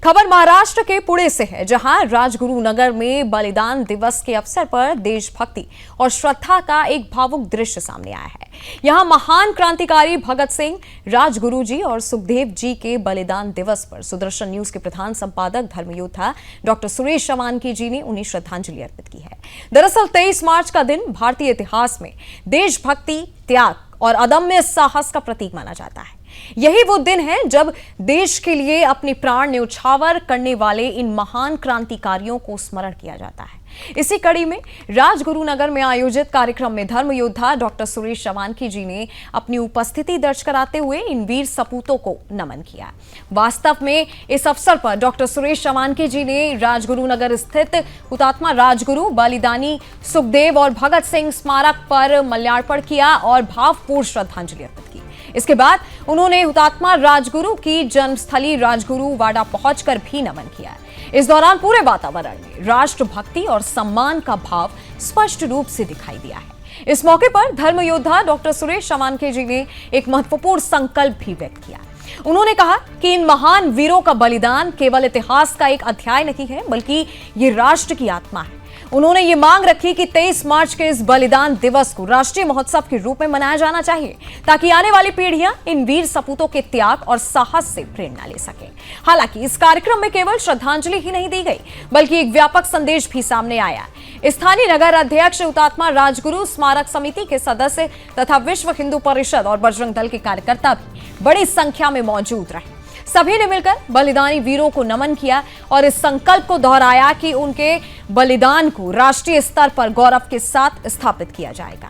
खबर महाराष्ट्र के पुणे से है, जहां राजगुरु नगर में बलिदान दिवस के अवसर पर देशभक्ति और श्रद्धा का एक भावुक दृश्य सामने आया है। यहां महान क्रांतिकारी भगत सिंह, राजगुरु जी और सुखदेव जी के बलिदान दिवस पर सुदर्शन न्यूज के प्रधान संपादक धर्मयोद्धा डॉक्टर सुरेश शवानकी जी ने उन्हें श्रद्धांजलि अर्पित की है। दरअसल 23 मार्च का दिन भारतीय इतिहास में देशभक्ति, त्याग और अदम्य साहस का प्रतीक माना जाता है। यही वो दिन है जब देश के लिए अपने प्राण न्यौछावर करने वाले इन महान क्रांतिकारियों को स्मरण किया जाता है। इसी कड़ी में राजगुरु नगर में आयोजित कार्यक्रम में धर्म योद्धा डॉक्टर सुरेश शवानकी जी ने अपनी उपस्थिति दर्ज कराते हुए इन वीर सपूतों को नमन किया। वास्तव में इस अवसर पर डॉक्टर सुरेश शवानकी जी ने राजगुरु नगर स्थित हुतात्मा राजगुरु, बलिदानी सुखदेव और भगत सिंह स्मारक पर माल्यार्पण किया और भावपूर्ण श्रद्धांजलि अर्पित की। इसके बाद उन्होंने हुतात्मा राजगुरु की जन्मस्थली राजगुरु वाड़ा पहुंचकर भी नमन किया। इस दौरान पूरे वातावरण में राष्ट्रभक्ति और सम्मान का भाव स्पष्ट रूप से दिखाई दिया है। इस मौके पर धर्म योद्धा डॉक्टर सुरेश शवानकी जी ने एक महत्वपूर्ण संकल्प भी व्यक्त किया। उन्होंने कहा कि इन महान वीरों का बलिदान केवल इतिहास का एक अध्याय नहीं है, बल्कि ये राष्ट्र की आत्मा है। उन्होंने ये मांग रखी कि 23 मार्च के इस बलिदान दिवस को राष्ट्रीय महोत्सव के रूप में मनाया जाना चाहिए, ताकि आने वाली पीढ़ियां इन वीर सपूतों के त्याग और साहस से प्रेरणा ले सकें। हालांकि इस कार्यक्रम में केवल श्रद्धांजलि ही नहीं दी गई, बल्कि एक व्यापक संदेश भी सामने आया। स्थानीय नगर अध्यक्ष, हुतात्मा राजगुरु स्मारक समिति के सदस्य तथा विश्व हिंदू परिषद और बजरंग दल के कार्यकर्ता भी बड़ी संख्या में मौजूद रहे। सभी ने मिलकर बलिदानी वीरों को नमन किया और इस संकल्प को दोहराया कि उनके बलिदान को राष्ट्रीय स्तर पर गौरव के साथ स्थापित किया जाएगा।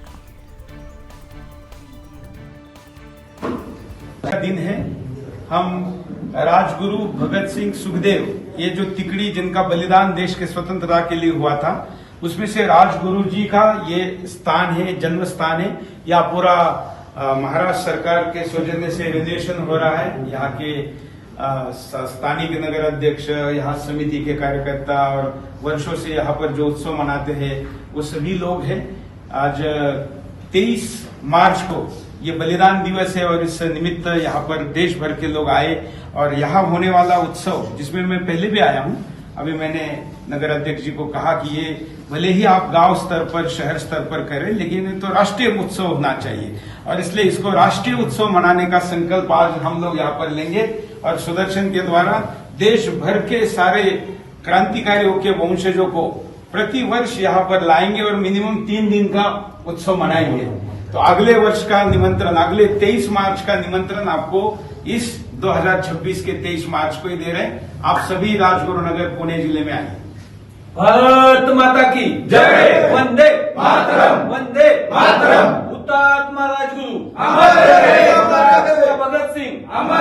दिन है, हम राजगुरु भगत सिंह, सुखदेव, ये जो तिकड़ी जिनका बलिदान देश के स्वतंत्रता के लिए हुआ था, उसमें से राजगुरु जी का ये स्थान है, जन्म स्थान है। या पूरा महाराष्ट्र सरकार के सौजन्य से रेनोवेशन हो रहा है। यहाँ के स्थानीय नगर अध्यक्ष, यहाँ समिति के कार्यकर्ता और वर्षों से यहाँ पर जो उत्सव मनाते हैं वो सभी लोग हैं। आज 23 मार्च को ये बलिदान दिवस है और इस निमित्त यहाँ पर देश भर के लोग आए और यहाँ होने वाला उत्सव, जिसमें मैं पहले भी आया हूँ, अभी मैंने नगर अध्यक्ष जी को कहा कि ये भले ही आप गांव स्तर पर, शहर स्तर पर करें, लेकिन ये तो राष्ट्रीय उत्सव होना चाहिए और इसलिए इसको राष्ट्रीय उत्सव मनाने का संकल्प आज हम लोग यहाँ पर लेंगे और सुदर्शन के द्वारा देश भर के सारे क्रांतिकारियों के वंशजों को प्रति वर्ष यहाँ पर लाएंगे और मिनिमम 3 दिन का उत्सव मनाएंगे। तो अगले वर्ष का निमंत्रण, अगले 23 मार्च का निमंत्रण आपको इस 2026 के 23 मार्च को ही दे रहे हैं। आप सभी राजगुरु नगर पुणे जिले में आए। भारत माता की जय। वंदे मातरम, वंदे मातरम। हुतात्मा राजगुरु अमर रहे, भगत सिंह अमर